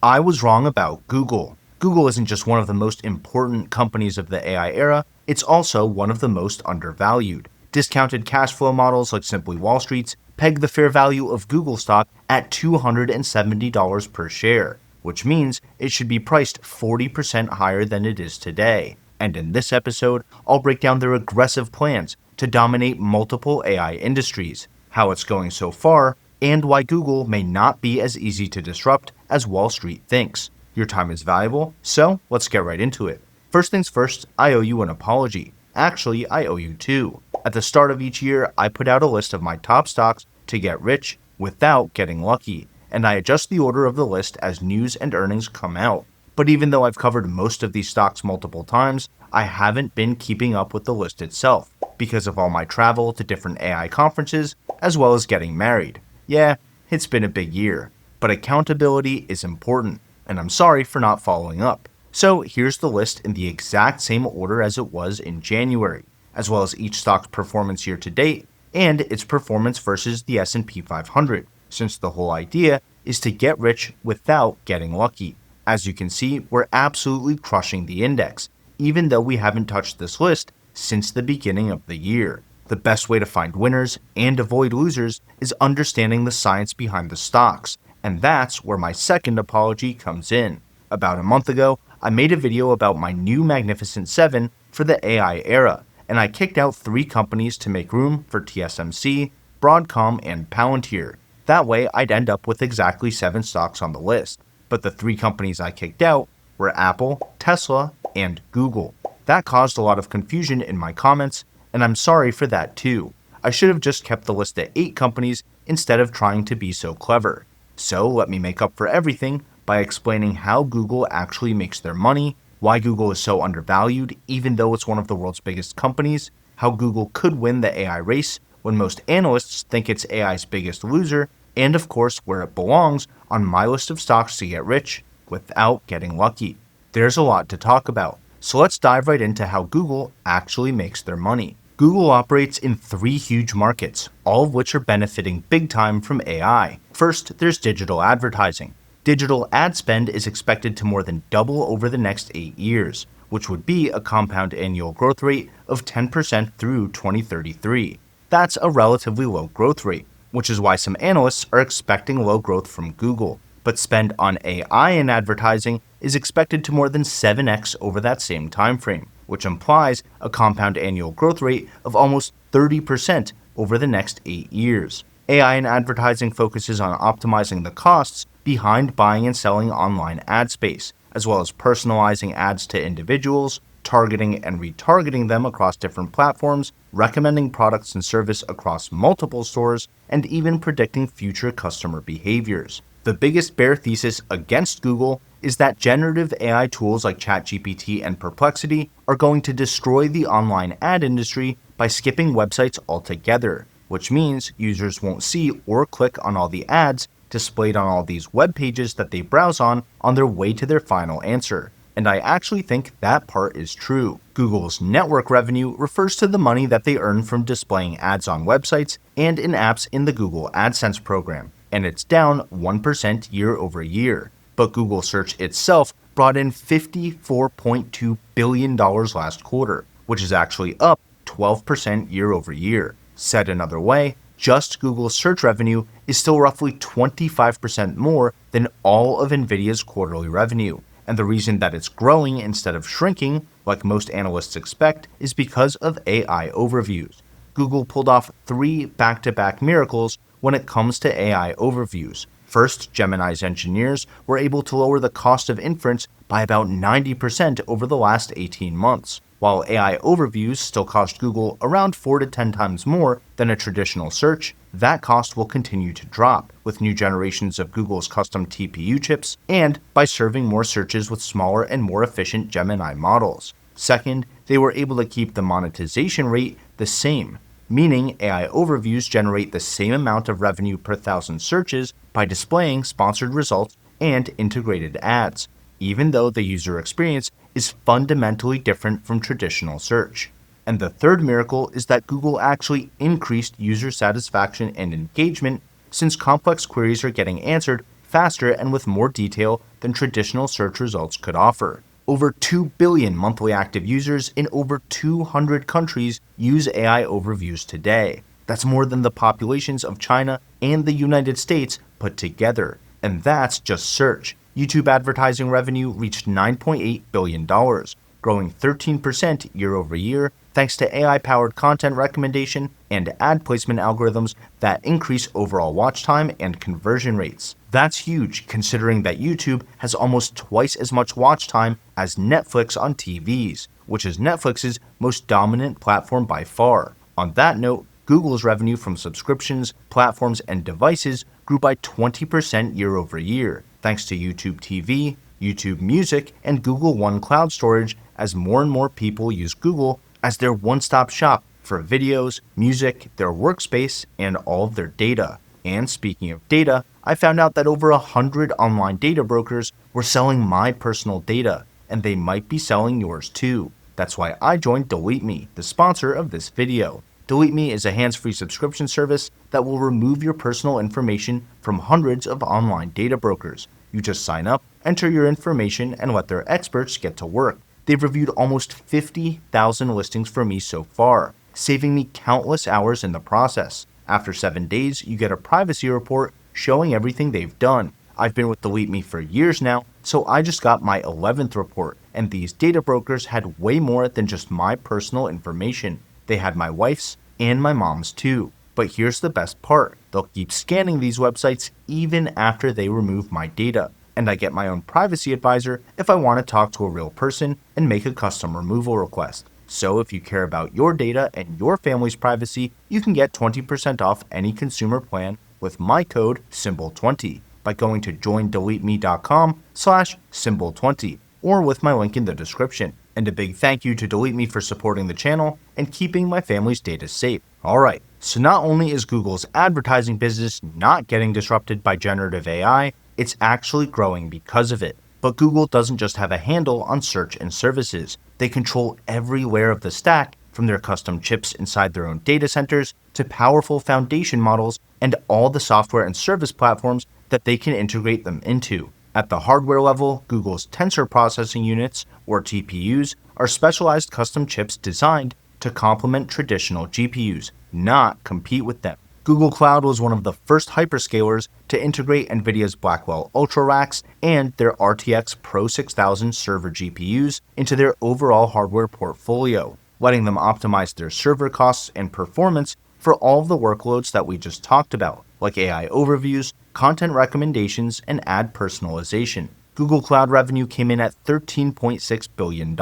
I was wrong about Google. Google isn't just one of the most important companies of the AI era, it's also one of the most undervalued. Discounted cash flow models like Simply Wall Street's peg the fair value of Google stock at $270 per share, which means it should be priced 40% higher than it is today. And in this episode, I'll break down their aggressive plans to dominate multiple AI industries, how it's going so far, and why Google may not be as easy to disrupt as Wall Street thinks. Your time is valuable, so let's get right into it. First things first, I owe you an apology. Actually, I owe you two. At the start of each year, I put out a list of my top stocks to get rich without getting lucky, and I adjust the order of the list as news and earnings come out. But even though I've covered most of these stocks multiple times, I haven't been keeping up with the list itself because of all my travel to different AI conferences, as well as getting married. Yeah, it's been a big year, but accountability is important, and I'm sorry for not following up. So here's the list in the exact same order as it was in January, as well as each stock's performance year to date and its performance versus the S&P 500, since the whole idea is to get rich without getting lucky. As you can see, we're absolutely crushing the index, even though we haven't touched this list since the beginning of the year. The best way to find winners and avoid losers is understanding the science behind the stocks, and that's where my second apology comes in. About a month ago, I made a video about my new Magnificent 7 for the AI era, and I kicked out 3 companies to make room for TSMC, Broadcom, and Palantir. That way, I'd end up with exactly 7 stocks on the list. But the 3 companies I kicked out were Apple, Tesla, and Google. That caused a lot of confusion in my comments, and I'm sorry for that too. I should have just kept the list at 8 companies instead of trying to be so clever. So let me make up for everything by explaining how Google actually makes their money, why Google is so undervalued even though it's one of the world's biggest companies, how Google could win the AI race when most analysts think it's AI's biggest loser, and of course where it belongs on my list of stocks to get rich without getting lucky. There's a lot to talk about, so let's dive right into how Google actually makes their money. Google operates in 3 huge markets, all of which are benefiting big time from AI. First, there's digital advertising. Digital ad spend is expected to more than double over the next 8 years, which would be a compound annual growth rate of 10% through 2033. That's a relatively low growth rate, which is why some analysts are expecting low growth from Google. But spend on AI in advertising is expected to more than 7x over that same timeframe, which implies a compound annual growth rate of almost 30% over the next 8 years. AI in advertising focuses on optimizing the costs behind buying and selling online ad space, as well as personalizing ads to individuals, targeting and retargeting them across different platforms, recommending products and service across multiple stores, and even predicting future customer behaviors. The biggest bear thesis against Google is that generative AI tools like ChatGPT and Perplexity are going to destroy the online ad industry by skipping websites altogether, which means users won't see or click on all the ads displayed on all these web pages that they browse on their way to their final answer. And I actually think that part is true. Google's network revenue refers to the money that they earn from displaying ads on websites and in apps in the Google AdSense program, and it's down 1% year over year. But Google Search itself brought in $54.2 billion last quarter, which is actually up 12% year over year. Said another way, just Google's search revenue is still roughly 25% more than all of nvidia's quarterly revenue. And the reason that it's growing instead of shrinking, like most analysts expect, is because of AI overviews. Google pulled off 3 back-to-back miracles when it comes to AI overviews. First, Gemini's engineers were able to lower the cost of inference by about 90% over the last 18 months. While AI overviews still cost Google around 4 to 10 times more than a traditional search, that cost will continue to drop with new generations of Google's custom TPU chips and by serving more searches with smaller and more efficient Gemini models. Second, they were able to keep the monetization rate the same, meaning AI overviews generate the same amount of revenue per 1,000 searches by displaying sponsored results and integrated ads, even though the user experience is fundamentally different from traditional search. And the third miracle is that Google actually increased user satisfaction and engagement since complex queries are getting answered faster and with more detail than traditional search results could offer. Over 2 billion monthly active users in over 200 countries use AI overviews today. That's more than the populations of China and the United States put together. And that's just search. YouTube advertising revenue reached $9.8 billion, growing 13% year over year thanks to AI-powered content recommendation and ad placement algorithms that increase overall watch time and conversion rates. That's huge considering that YouTube has almost twice as much watch time as Netflix on TVs, which is Netflix's most dominant platform by far. On that note, Google's revenue from subscriptions, platforms, and devices grew by 20% year over year, thanks to YouTube TV, YouTube Music, and Google One Cloud Storage as more and more people use Google as their one-stop shop for videos, music, their workspace, and all of their data. And speaking of data, I found out that over 100 online data brokers were selling my personal data, and they might be selling yours too. That's why I joined Delete Me, the sponsor of this video. Delete Me is a hands-free subscription service that will remove your personal information from hundreds of online data brokers. You just sign up, enter your information, and let their experts get to work. They've reviewed almost 50,000 listings for me so far, saving me countless hours in the process. After 7 days, you get a privacy report showing everything they've done. I've been with Delete Me for years now, so I just got my 11th report, and these data brokers had way more than just my personal information. They had my wife's and my mom's too. But here's the best part. They'll keep scanning these websites even after they remove my data. And I get my own privacy advisor if I want to talk to a real person and make a custom removal request. So if you care about your data and your family's privacy, you can get 20% off any consumer plan with my code SYMBOL20 by going to joindeleteme.com/symbol20 or with my link in the description. And a big thank you to Delete Me for supporting the channel and keeping my family's data safe. Alright, so not only is Google's advertising business not getting disrupted by generative AI, it's actually growing because of it. But Google doesn't just have a handle on search and services. They control every layer of the stack, from their custom chips inside their own data centers to powerful foundation models and all the software and service platforms that they can integrate them into. At the hardware level, Google's tensor processing units, or TPUs, are specialized custom chips designed to complement traditional GPUs, not compete with them. Google Cloud was one of the first hyperscalers to integrate NVIDIA's Blackwell Ultra racks and their RTX Pro 6000 server GPUs into their overall hardware portfolio, letting them optimize their server costs and performance for all of the workloads that we just talked about, like AI overviews, content recommendations, and ad personalization. Google Cloud revenue came in at $13.6 billion,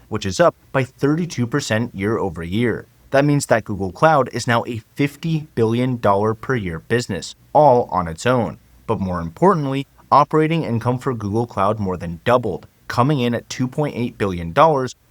which is up by 32% year over year. That means that Google Cloud is now a $50 billion per year business, all on its own. But more importantly, operating income for Google Cloud more than doubled, coming in at $2.8 billion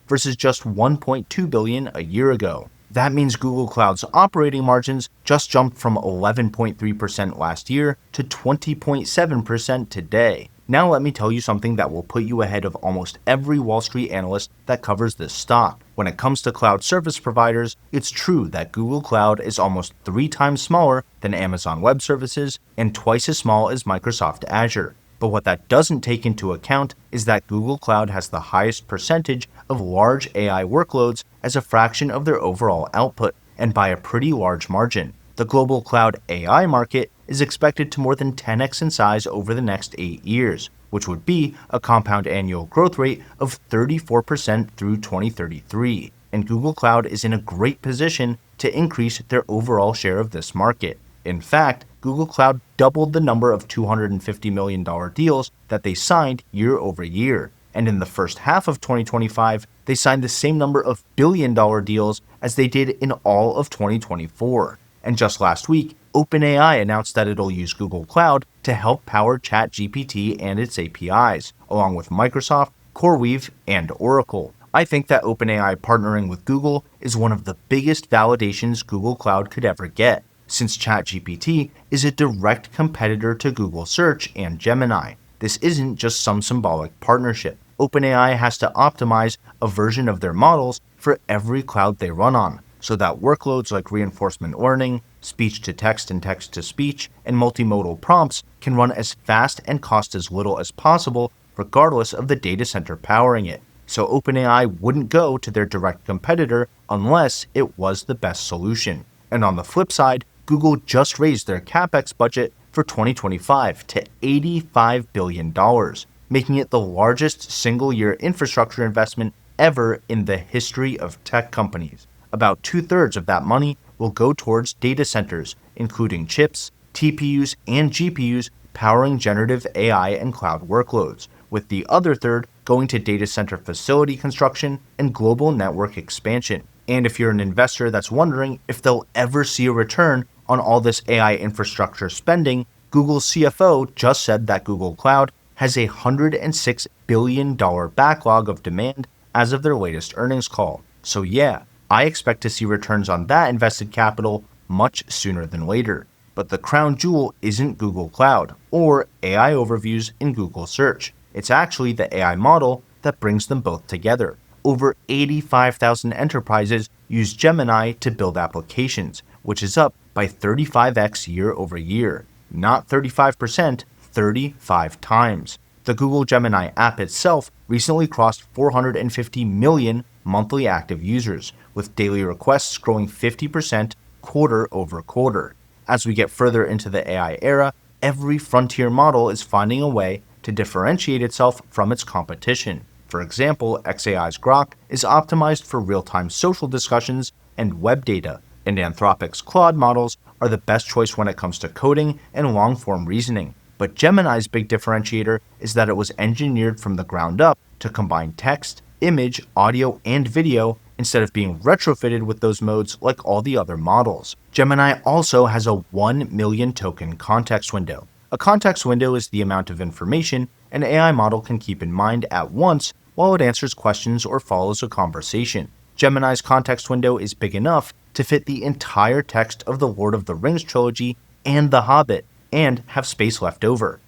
versus just $1.2 billion a year ago. That means Google Cloud's operating margins just jumped from 11.3% last year to 20.7% today. Now let me tell you something that will put you ahead of almost every Wall Street analyst that covers this stock. When it comes to cloud service providers, it's true that Google Cloud is almost 3 times smaller than Amazon Web Services and twice as small as Microsoft Azure. But what that doesn't take into account is that Google Cloud has the highest percentage of large AI workloads as a fraction of their overall output, and by a pretty large margin. The global cloud AI market is expected to more than 10x in size over the next 8 years, which would be a compound annual growth rate of 34% through 2033. And Google Cloud is in a great position to increase their overall share of this market. In fact, Google Cloud doubled the number of $250 million deals that they signed year over year. And in the first half of 2025, they signed the same number of billion-dollar deals as they did in all of 2024. And just last week, OpenAI announced that it'll use Google Cloud to help power ChatGPT and its APIs, along with Microsoft, CoreWeave, and Oracle. I think that OpenAI partnering with Google is one of the biggest validations Google Cloud could ever get, since ChatGPT is a direct competitor to Google Search and Gemini. This isn't just some symbolic partnership. OpenAI has to optimize a version of their models for every cloud they run on, so that workloads like reinforcement learning, speech to text and text to speech, and multimodal prompts can run as fast and cost as little as possible regardless of the data center powering it. So OpenAI wouldn't go to their direct competitor unless it was the best solution. And on the flip side, Google just raised their CapEx budget for 2025 to $85 billion, making it the largest single-year infrastructure investment ever in the history of tech companies. About 2/3 of that money will go towards data centers, including chips, TPUs, and GPUs powering generative AI and cloud workloads, with the other third going to data center facility construction and global network expansion. And if you're an investor that's wondering if they'll ever see a return on all this AI infrastructure spending, Google's CFO just said that Google Cloud has a $106 billion backlog of demand as of their latest earnings call. So yeah, I expect to see returns on that invested capital much sooner than later. But the crown jewel isn't Google Cloud or AI overviews in Google Search. It's actually the AI model that brings them both together. Over 85,000 enterprises use Gemini to build applications, which is up by 35x year over year. Not 35%, 35 times. The Google Gemini app itself recently crossed 450 million monthly active users, with daily requests growing 50% quarter over quarter. As we get further into the AI era, every frontier model is finding a way to differentiate itself from its competition. For example, xAI's Grok is optimized for real-time social discussions and web data, and Anthropic's Claude models are the best choice when it comes to coding and long-form reasoning. But Gemini's big differentiator is that it was engineered from the ground up to combine text, image, audio, and video instead of being retrofitted with those modes like all the other models. Gemini also has a 1 million token context window. A context window is the amount of information an AI model can keep in mind at once while it answers questions or follows a conversation. Gemini's context window is big enough to fit the entire text of the Lord of the Rings trilogy and The Hobbit, and have space left over.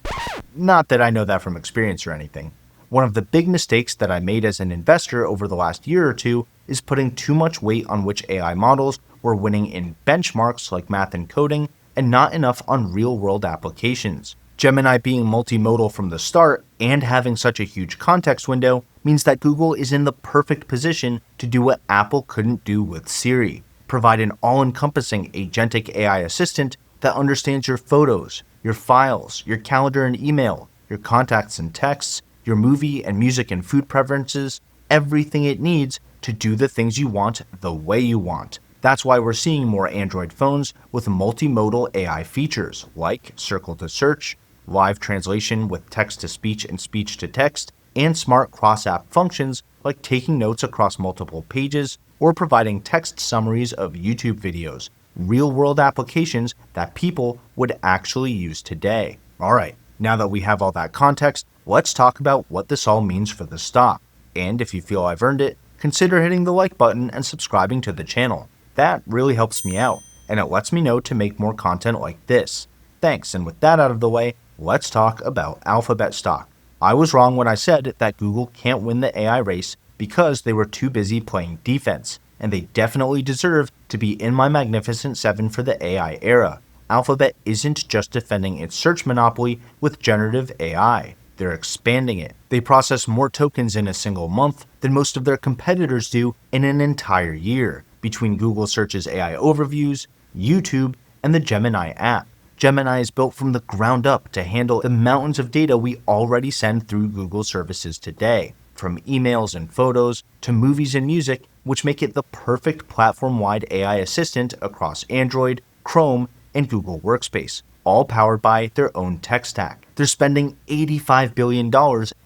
Not that I know that from experience or anything. One of the big mistakes that I made as an investor over the last year or two is putting too much weight on which AI models were winning in benchmarks like math and coding, and not enough on real-world applications. Gemini being multimodal from the start and having such a huge context window means that Google is in the perfect position to do what Apple couldn't do with Siri: provide an all-encompassing agentic AI assistant that understands your photos, your files, your calendar and email, your contacts and texts, your movie and music and food preferences, everything it needs to do the things you want the way you want. That's why we're seeing more Android phones with multimodal AI features like circle to search, live translation with text to speech and speech to text, and smart cross-app functions like taking notes across multiple pages or providing text summaries of YouTube videos, real-world applications that people would actually use today. Alright, now that we have all that context, let's talk about what this all means for the stock. And if you feel I've earned it, consider hitting the like button and subscribing to the channel. That really helps me out, and it lets me know to make more content like this. Thanks, and with that out of the way, let's talk about Alphabet stock. I was wrong when I said that Google can't win the AI race because they were too busy playing defense, and they definitely deserve to be in my Magnificent Seven for the AI era. Alphabet isn't just defending its search monopoly with generative AI. They're expanding it. They process more tokens in a single month than most of their competitors do in an entire year, between Google Search's AI overviews, YouTube, and the Gemini app. Gemini is built from the ground up to handle the mountains of data we already send through Google services today, from emails and photos to movies and music, which make it the perfect platform-wide AI assistant across Android, Chrome, and Google Workspace, all powered by their own tech stack. They're spending $85 billion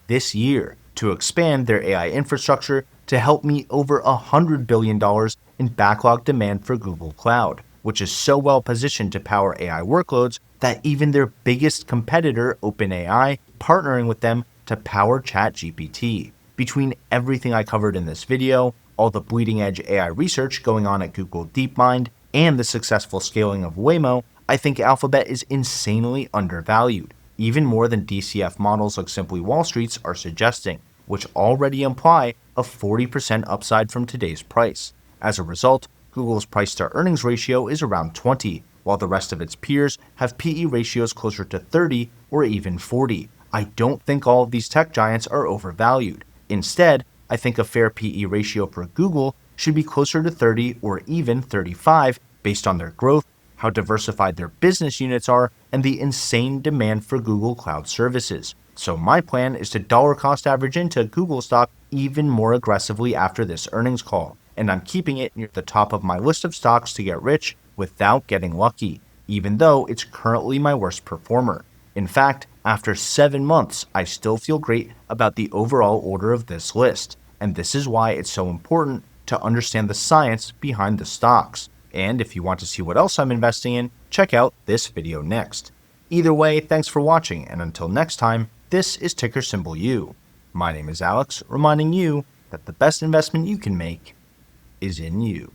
this year to expand their AI infrastructure to help meet over $100 billion in backlog demand for Google Cloud, which is so well positioned to power AI workloads that even their biggest competitor, OpenAI, partnering with them to power ChatGPT. Between everything I covered in this video, all the bleeding-edge AI research going on at Google DeepMind, and the successful scaling of Waymo, I think Alphabet is insanely undervalued, even more than DCF models like Simply Wall Street's are suggesting, which already imply a 40% upside from today's price. As a result, Google's price-to-earnings ratio is around 20, while the rest of its peers have PE ratios closer to 30 or even 40. I don't think all of these tech giants are overvalued. Instead, I think a fair PE ratio for Google should be closer to 30 or even 35 based on their growth, how diversified their business units are, and the insane demand for Google Cloud services. So my plan is to dollar cost average into Google stock even more aggressively after this earnings call, and I'm keeping it near the top of my list of stocks to get rich without getting lucky, even though it's currently my worst performer. In fact, after 7 months, I still feel great about the overall order of this list, and this is why it's so important to understand the science behind the stocks. And if you want to see what else I'm investing in, check out this video next. Either way, thanks for watching, and until next time, this is ticker symbol U. My name is Alex, reminding you that the best investment you can make is in you.